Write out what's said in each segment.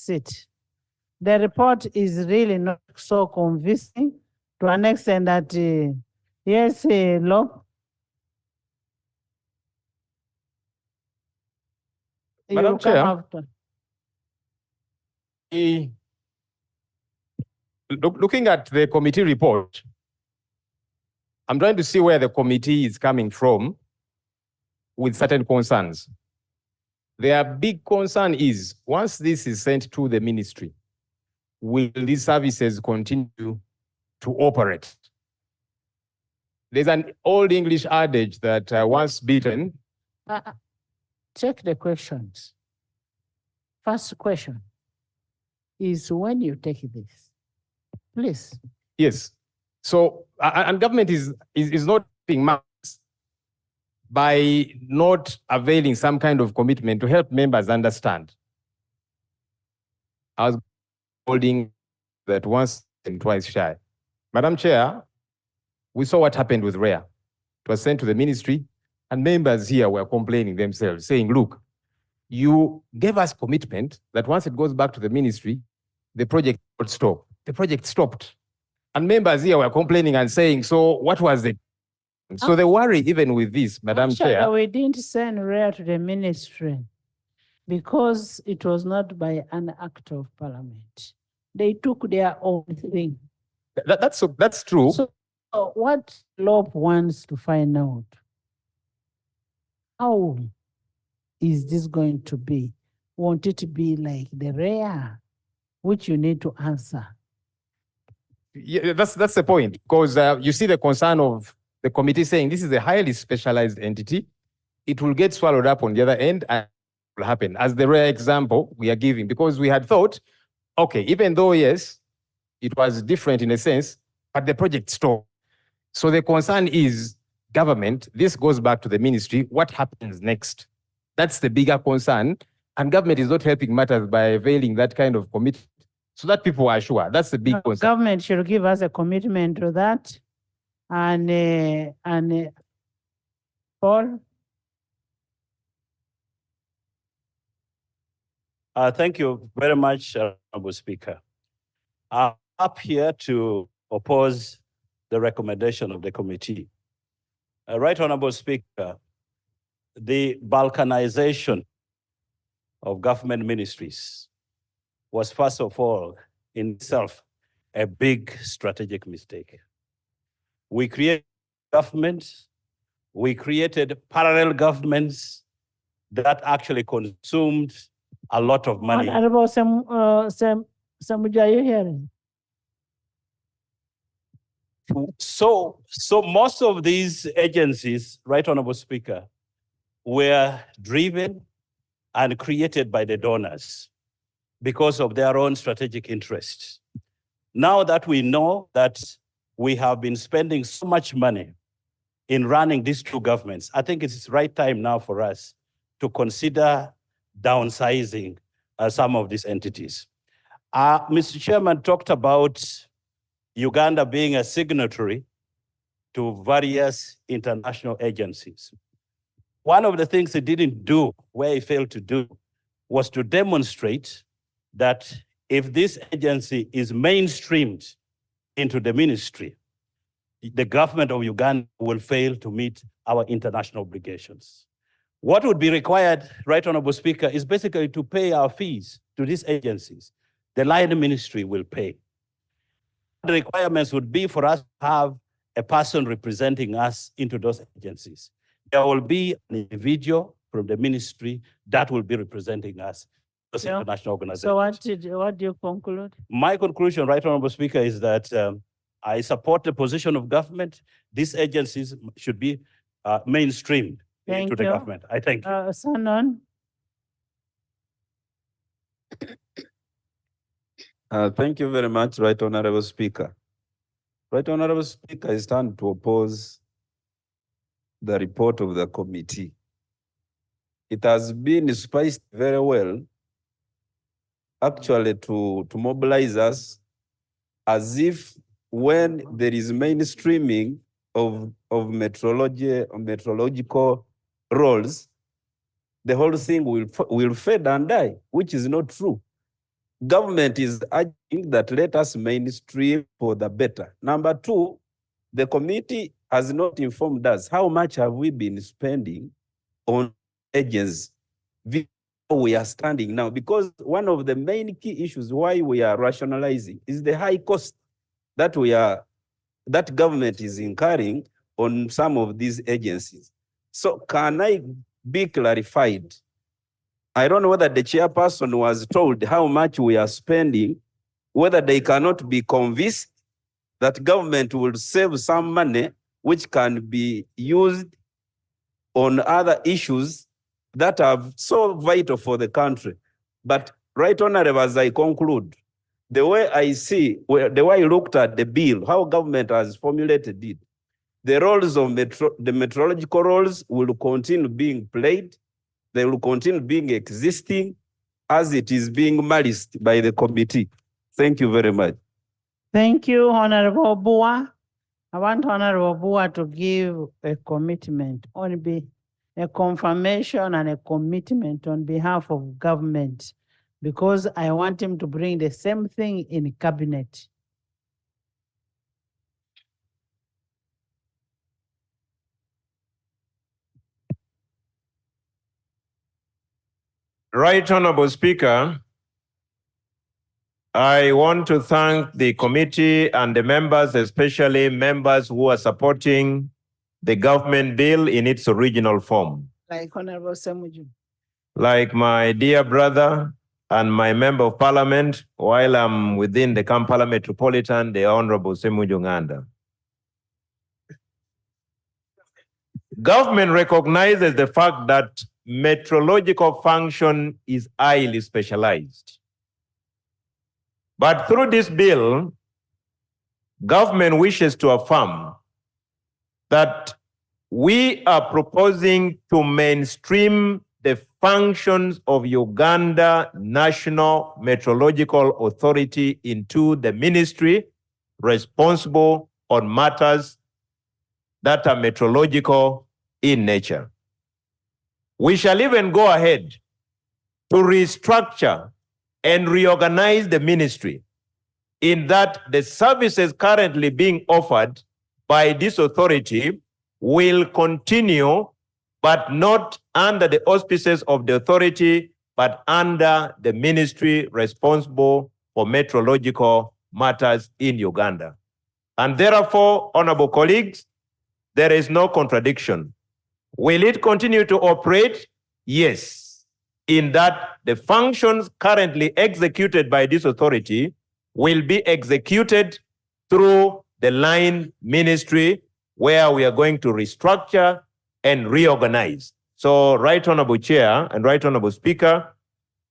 sit. The report is really not so convincing to an extent that, yes, Lop. Madam Chair, looking at the committee report, I'm trying to see where the committee is coming from with certain concerns. Their big concern is, once this is sent to the ministry, will these services continue to operate? There's an old English adage that once bitten. Check the questions. First question is, when you take this, please. Yes. So, and government is not being marked by not availing some kind of commitment to help members understand. I was holding that once and twice shy. Madam Chair, we saw what happened with REA. It was sent to the ministry, and members here were complaining themselves, saying, look, you gave us commitment that once it goes back to the ministry, the project would stop. The project stopped. And members here were complaining and saying, so what was it? So the worry even with this, Madam Chair. We didn't send REA to the ministry because it was not by an act of parliament. They took their own thing. That's true. So what Lop wants to find out, how is this going to be? Want it to be like the REA, which you need to answer? Yeah, that's the point, because you see the concern of the committee saying this is a highly specialized entity. It will get swallowed up on the other end and it will happen, as the REA example we are giving, because we had thought, okay, even though, yes, it was different in a sense, but the project stopped. So the concern is government, this goes back to the ministry, what happens next? That's the bigger concern, and government is not helping matters by availing that kind of commitment so that people are sure. That's the big concern. Government should give us a commitment to that. And Paul? Thank you very much, Honorable Speaker. I'm up here to oppose the recommendation of the committee. Right Honorable Speaker, the balkanization of government ministries was, first of all, in itself, a big strategic mistake. We created governments, we created parallel governments that actually consumed a lot of money. Honorable Samuja, are you hearing? So most of these agencies, Right Honorable Speaker, were driven and created by the donors because of their own strategic interests. Now that we know that we have been spending so much money in running these two governments, I think it's the right time now for us to consider downsizing some of these entities. Mr. Chairman talked about Uganda being a signatory to various international agencies. One of the things it didn't do, where it failed to do, was to demonstrate that if this agency is mainstreamed into the ministry, the government of Uganda will fail to meet our international obligations. What would be required, Right Honorable Speaker, is basically to pay our fees to these agencies. The line ministry will pay. The requirements would be for us to have a person representing us into those agencies. There will be an individual from the ministry that will be representing us, those international organizations. So what do you conclude? My conclusion, Right Honorable Speaker, is that I support the position of government. These agencies should be mainstreamed into the government. I thank you. Sanon? Thank you very much, Right Honorable Speaker. Right Honorable Speaker, I stand to oppose the report of the committee. It has been spiced very well, actually, to mobilize us as if when there is mainstreaming of meteorological roles, the whole thing will fade and die, which is not true. government is urging that let us mainstream for the better. Number two, the committee has not informed us how much have we been spending on agencies. We are standing now, because one of the main key issues why we are rationalizing is the high cost that government is incurring on some of these agencies. So can I be clarified? I don't know whether the chairperson was told how much we are spending, whether they cannot be convinced that government will save some money which can be used on other issues that are so vital for the country. But Right Honorable, as I conclude, the way I see, the way I looked at the bill, how government has formulated it, the roles of the meteorological roles will continue being played. They will continue being existing as it is being managed by the committee. Thank you very much. Thank you, Honorable Bua. I want Honorable Bua to give a commitment, a confirmation and a commitment on behalf of government, because I want him to bring the same thing in cabinet. Right Honorable Speaker, I want to thank the committee and the members, especially members who are supporting the government bill in its original form. Like Honorable Semuju. Like my dear brother and my member of parliament, while I'm within the Kampala Metropolitan, the Honorable Semuju Nganda. Government recognizes the fact that meteorological function is highly specialized. But through this bill, government wishes to affirm that we are proposing to mainstream the functions of Uganda National Meteorological Authority into the ministry responsible on matters that are meteorological in nature. We shall even go ahead to restructure and reorganize the ministry in that the services currently being offered by this authority will continue, but not under the auspices of the authority, but under the ministry responsible for meteorological matters in Uganda. And therefore, honorable colleagues, there is no contradiction. Will it continue to operate? Yes, in that the functions currently executed by this authority will be executed through the line ministry, where we are going to restructure and reorganize. So, Right Honorable Chair and Right Honorable Speaker,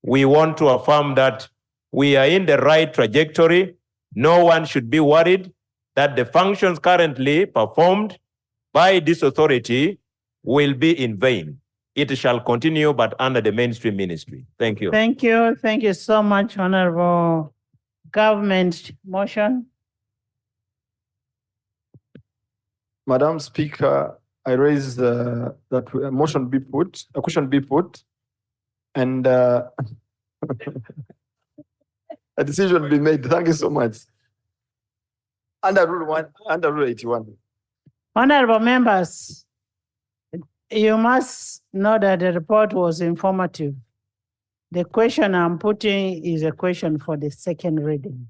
we want to affirm that we are in the right trajectory. No one should be worried that the functions currently performed by this authority will be in vain. It shall continue, but under the mainstream ministry. Thank you. Thank you. Thank you so much, Honorable. Government motion. Madam Speaker, I raise that a motion be put, a question be put, and a decision be made. Thank you so much. Under Rule 81. Honorable members, you must know that the report was informative. The question I'm putting is a question for the second reading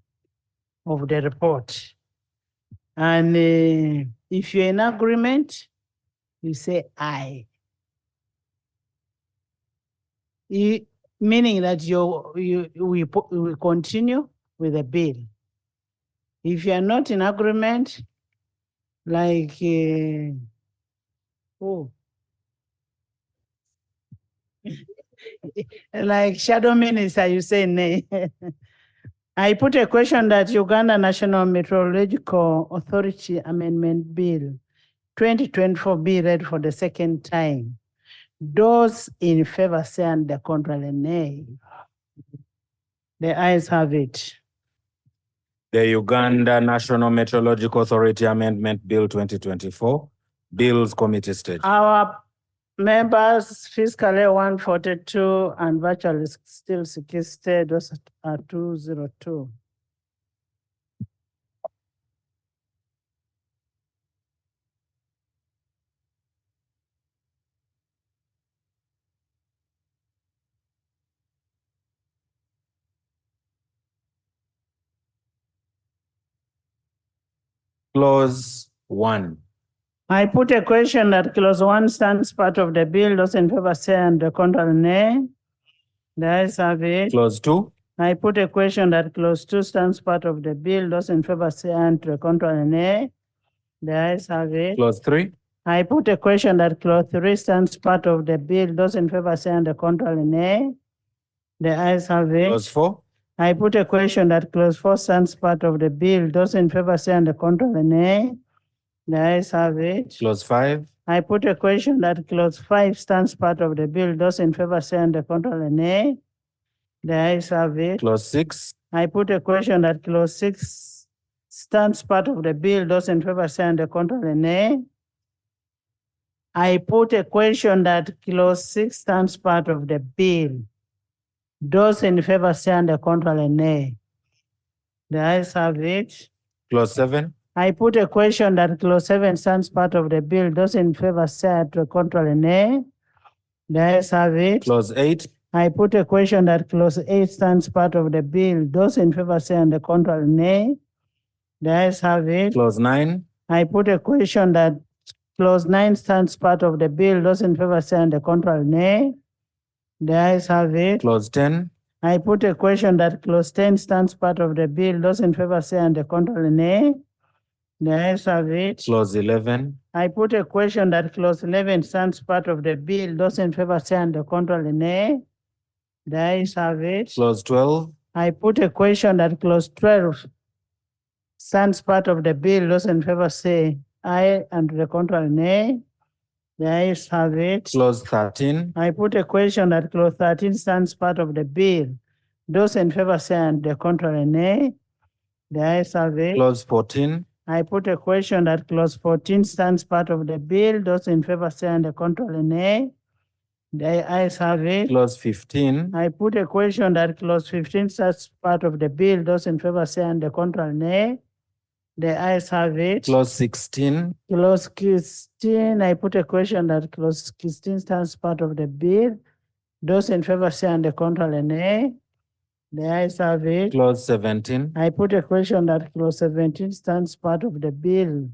of the report. And if you're in agreement, you say aye. Meaning that we continue with the bill. If you're not in agreement, like like shadow minister, you say nay. I put a question that Uganda National Meteorological Authority Amendment Bill 2024 be read for the second time. Those in favor say and the contrary nay. The ayes have it. The Uganda National Meteorological Authority Amendment Bill 2024, Bills Committee stage. Our Members, fiscally 142 and virtually still 60, those are 202. Clause 1. I put a question that clause 1 stands part of the bill. Those in favor say and the contrary nay. The ayes have it. Clause 2. I put a question that clause 2 stands part of the bill. Those in favor say and the contrary nay. The ayes have it. Clause 3. I put a question that clause 3 stands part of the bill. Those in favor say and the contrary nay. The ayes have it. Clause 4. I put a question that clause 4 stands part of the bill. Those in favor say and the contrary nay. The ayes have it. Clause 5. I put a question that clause 5 stands part of the bill. Those in favor say and the contrary nay. The ayes have it. Clause 6. I put a question that clause 6 stands part of the bill. Those in favor say and the contrary nay. I put a question that clause 6 stands part of the bill. Those in favor say and the contrary nay. The ayes have it. Clause 7. I put a question that clause 7 stands part of the bill. Those in favor say and the contrary nay. The ayes have it. Clause 8. I put a question that clause 8 stands part of the bill. Those in favor say and the contrary nay. The ayes have it. Clause 9. I put a question that clause 9 stands part of the bill. Those in favor say and the contrary nay. The ayes have it. Clause 10. I put a question that clause 10 stands part of the bill. Those in favor say and the contrary nay. The ayes have it. Clause 11. I put a question that clause 11 stands part of the bill. Those in favor say and the contrary nay. The ayes have it. Clause 12. I put a question that clause 12 stands part of the bill. Those in favor say aye and the contrary nay. The ayes have it. Clause 13. I put a question that clause 13 stands part of the bill. Those in favor say and the contrary nay. The ayes have it. Clause 14. I put a question that clause 14 stands part of the bill. Those in favor say and the contrary nay. The ayes have it. Clause 15. I put a question that clause 15 stands part of the bill. Those in favor say and the contrary nay. The ayes have it. Clause 16. Clause 16, I put a question that clause 16 stands part of the bill. Those in favor say and the contrary nay. The ayes have it. Clause 17. I put a question that clause 17 stands part of the bill.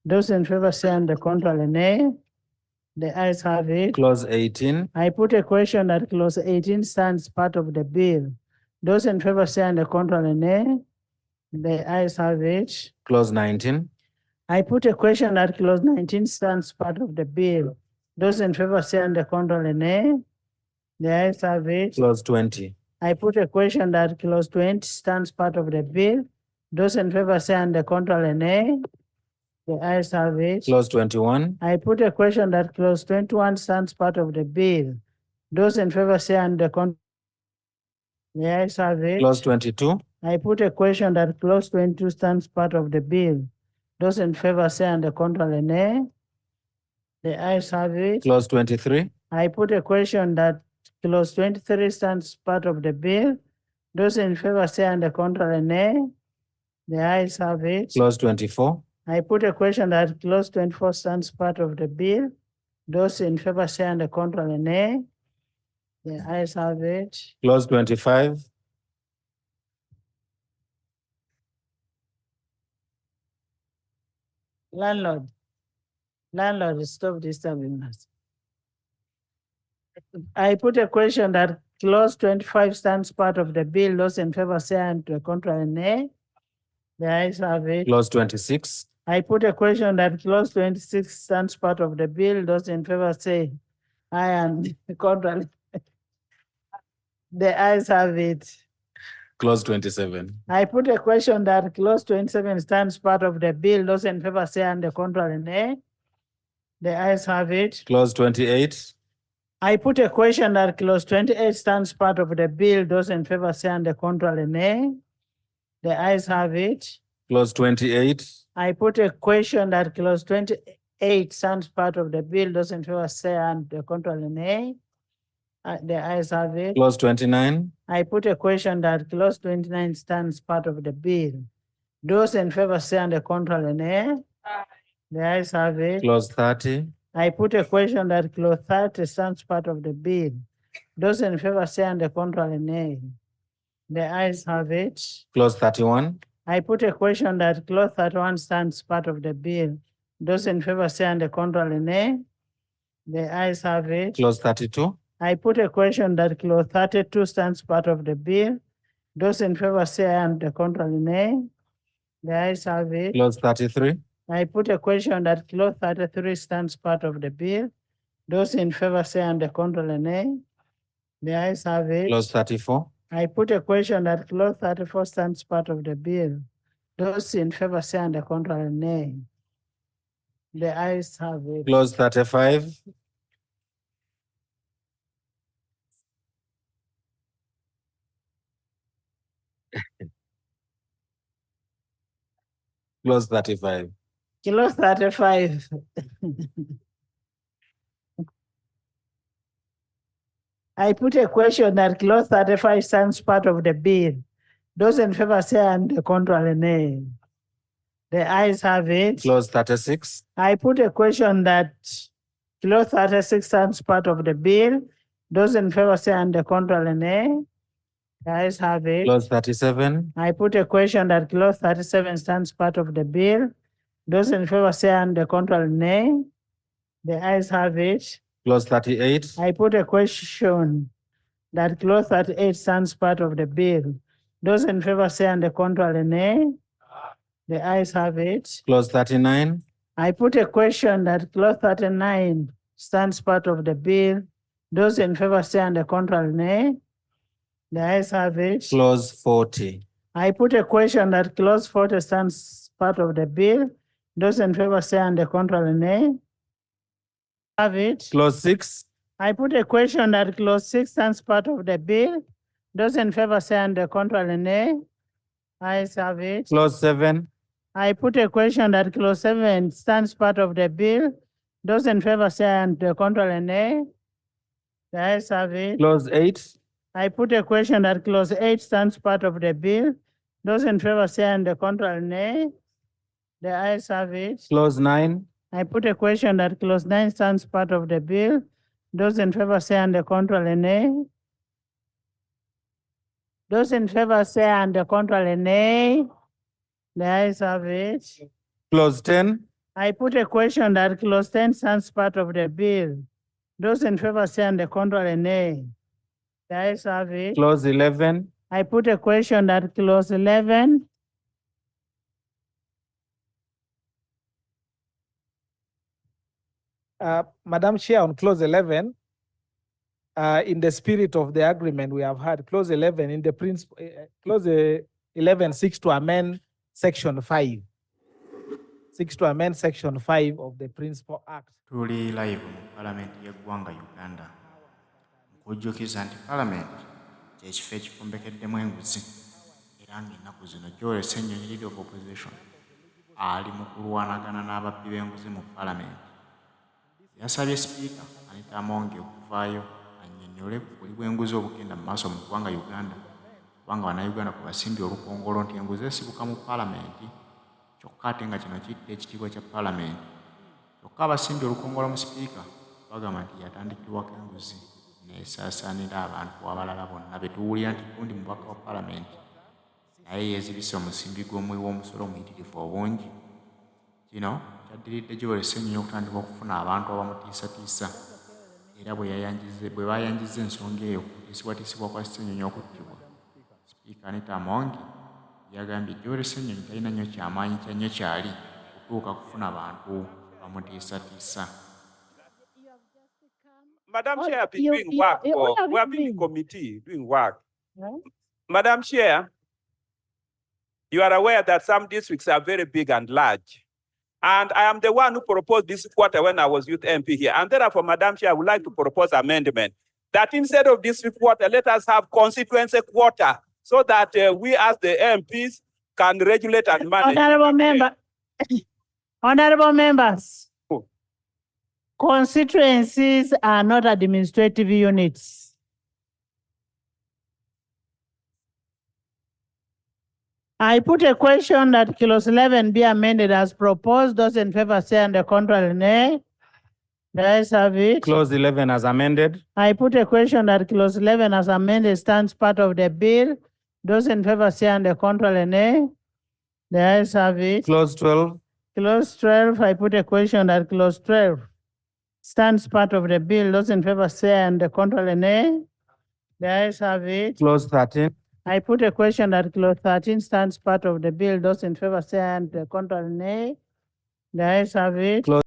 Those in favor say and the contrary nay. The ayes have it. Clause 18. I put a question that clause 18 stands part of the bill. Those in favor say and the contrary nay. The ayes have it. Clause 19. I put a question that clause 19 stands part of the bill. Those in favor say and the contrary nay. The ayes have it. Clause 20. I put a question that clause 20 stands part of the bill. Those in favor say and the contrary nay. The ayes have it. Clause 21. I put a question that clause 21 stands part of the bill. Those in favor say and the contrary. The ayes have it. Clause 22. I put a question that clause 22 stands part of the bill. Those in favor say and the contrary nay. The ayes have it. Clause 23. I put a question that clause 23 stands part of the bill. Those in favor say and the contrary nay. The ayes have it. Clause 24. I put a question that clause 24 stands part of the bill. Those in favor say and the contrary nay. The ayes have it. Clause 25. Landlord, stop disturbing us. I put a question that clause 25 stands part of the bill. Those in favor say and the contrary nay. The ayes have it. Clause 26. I put a question that clause 26 stands part of the bill. Those in favor say aye and the contrary. The ayes have it. Clause 27. I put a question that clause 27 stands part of the bill. Those in favor say and the contrary nay. The ayes have it. Clause 28. I put a question that clause 28 stands part of the bill. Those in favor say and the contrary nay. The ayes have it. Clause 28. I put a question that clause 28 8 stands part of the bill. Those in favor say and the contrary nay. The ayes have it. Clause 29. I put a question that clause 29 stands part of the bill. Those in favor say and the contrary nay. The ayes have it. Clause 30. I put a question that clause 30 stands part of the bill. Those in favor say and the contrary nay. The ayes have it. Clause 31. I put a question that clause 31 stands part of the bill. Those in favor say and the contrary nay. The ayes have it. Clause 32. I put a question that clause 32 stands part of the bill. Those in favor say and the contrary nay. The ayes have it. Clause 33. I put a question that clause 33 stands part of the bill. Those in favor say and the contrary nay. The ayes have it. Clause 34. I put a question that clause 34 stands part of the bill. Those in favor say and the contrary nay. The ayes have it. Clause 35. Clause 35. Clause 35. I put a question that clause 35 stands part of the bill. Those in favor say and the contrary nay. The ayes have it. Clause 36. I put a question that clause 36 stands part of the bill. Those in favor say and the contrary nay. The ayes have it. Clause 37. I put a question that clause 37 stands part of the bill. Those in favor say and the contrary nay. The ayes have it. Clause 38. I put a question that clause 38 stands part of the bill. Those in favor say and the contrary nay. The ayes have it. Clause 39. I put a question that clause 39 stands part of the bill. Those in favor say and the contrary nay. The ayes have it. Clause 40. I put a question that clause 40 stands part of the bill. Those in favor say and the contrary nay. Have it. Clause 6. I put a question that clause 6 stands part of the bill. Those in favor say and the contrary nay. Ayes have it. Clause 7. I put a question that clause 7 stands part of the bill. Those in favor say and the contrary nay. The ayes have it. Clause 8. I put a question that clause 8 stands part of the bill. Those in favor say and the contrary nay. The ayes have it. Clause 9. I put a question that clause 9 stands part of the bill. Those in favor say and the contrary nay. Those in favor say and the contrary nay. The ayes have it. Clause 10. I put a question that clause 10 stands part of the bill. Those in favor say and the contrary nay. The ayes have it. Clause 11. I put a question that clause 11. Madam Chair, on clause 11, in the spirit of the agreement we have had, clause 11 in the principle, clause 11 seeks to amend section 5. Seeks to amend section 5 of the Principal Act. Tuli live mu Parliament y'eggwanga Uganda. Nkujjukiza nti Parliament kyekifo ekifumbekeddemu enguzi era ng'ennaku zino Joel Ssenyonyi Leader of Opposition ali mu kulwanagana n'ababbi b'enguzi mu Parliament. Yasabye Speaker Anita Amongi okuvaayo annyonnyole buli bw'enguzi obugenda mu maaso mu ggwanga Uganda kubanga bannayuganda kwe basimbye olukongolo nti enguzi esibuka mu Parliament kyokka ate nga kino kitta ekitiibwa kya Parliament. Kyokka abasimbye olukongolo mu Speaker bagamba nti yatandikibwako enguzi neesaasaanira abantu abalala bonna be tuwulira nti gundi mubaka wa Parliament naye yeezibisa omusimbi gw'omuwi w'omusolo omuyitirivu obungi. Kino kyaddiridde Joel Ssenyonyi okutandika okufuna abantu abamutiisatiisa era bwe bayanjiza ensonga eyo kutiisibwatiisibwa kwa Ssenyonyi okuttibwa. Speaker Anita Amongi yagambye Joel Ssenyonyi talina nnyo kyamaanyi kya nnyo kyali kutuuka kufuna abantu bamutiisatiisa. Madam Oh, Chair, you- doing you- work you- for, what have we you have been in been? committee doing work. Huh? Madam Chair, you are aware that some districts are very big and large. And I am the one who proposed this quarter when I was youth MP here. And therefore, Madam Chair, I would like to propose amendment that instead of district quarter, let us have constituency quarter so that we as the MPs can regulate and manage. Honorable member, honorable members, Constituencies are not administrative units. I put a question that clause 11 be amended as proposed. Those in favor say and the contrary nay. The ayes have it. Clause 11 as amended. I put a question that clause 11 as amended stands part of the bill. Those in favor say and the contrary nay. The ayes have it. Clause 12. Clause 12, I put a question that clause 12 stands part of the bill. Those in favor say and the contrary nay. The ayes have it. Clause 13. I put a question that clause 13 stands part of the bill. Those in favor say and the contrary nay. The ayes have it. Clause